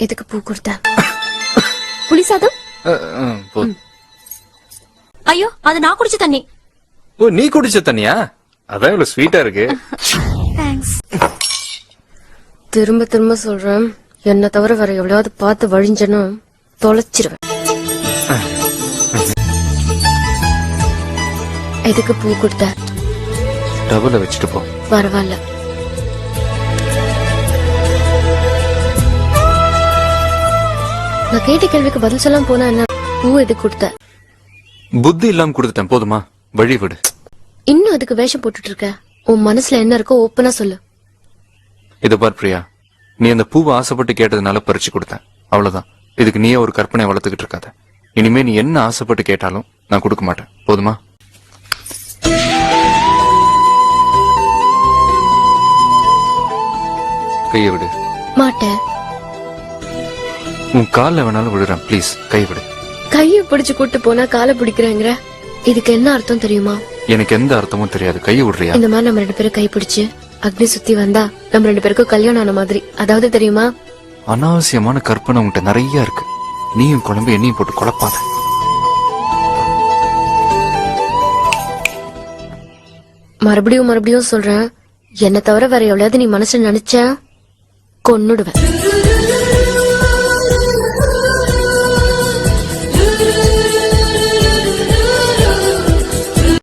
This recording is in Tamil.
எதுக்கு பூ கொடுத்த? புளி சாதம்? ஐயோ, அது நான் குடிச்ச தண்ணி. ஓ, நீ குடிச்ச தண்ணியா? அதான் இவ்வளவு ஸ்வீட்டா இருக்கு. தேங்க்ஸ். திரும்ப திரும்ப சொல்றேன், என்ன தவிர வேற எவ்வளவு பார்த்து வழிஞ்சனும் தொலைச்சிருவேன். எதுக்கு பூ கொடுத்த? டபுள வச்சுட்டு போ. பரவாயில்ல. நான் கேட்ட கேள்விக்கு பதில் சொல்லாம போனா என்ன? பூ எதுக்கு கொடுத்த? புத்தி இல்லாம கொடுத்துட்டேன், போதுமா? வழி விடு. இன்னும் அதுக்கு வேஷம் போட்டுட்டு இருக்க? உன் மனசுல என்ன இருக்கோ ஓப்பனா சொல்லு. இத பார் பிரியா, நீ அந்த பூவை ஆசைப்பட்டு கேட்டதுனால பறிச்சு கொடுத்தேன், அவ்வளவுதான். இதுக்கு நீயே ஒரு கற்பனை வளர்த்துக்கிட்டு இருக்காத. இனிமே நீ என்ன ஆசைப்பட்டு கேட்டாலும் நான் கொடுக்க மாட்டேன், போதுமா? கைய விடு. மாட்டேன். உன் கால்ல வேணாலும் விடுறேன், பிளீஸ் கை விடு. கைய பிடிச்சு கூட்டு போனா காலை பிடிக்கிறேங்கிற, இதுக்கு என்ன அர்த்தம் தெரியுமா? எனக்கு எந்த அர்த்தமும் தெரியாது, கைய விடுறியா? இந்த மாதிரி நம்ம 2 பேரும் கை பிடிச்சு அக்னி சுத்தி வந்தா நம்ம 2 பேருக்கும் கல்யாணம் ஆன மாதிரி, அதாவது தெரியுமா? அனாவசியமான கற்பனை உன்கிட்ட நிறைய இருக்கு. நீயும் குழம்பு என்னையும் போட்டு குழப்பாத. மறுபடியும் சொல்றேன், என்ன தவிர வேற எவ்வளவு நீ மனசுல நினைச்ச கொன்னுடுவேன்.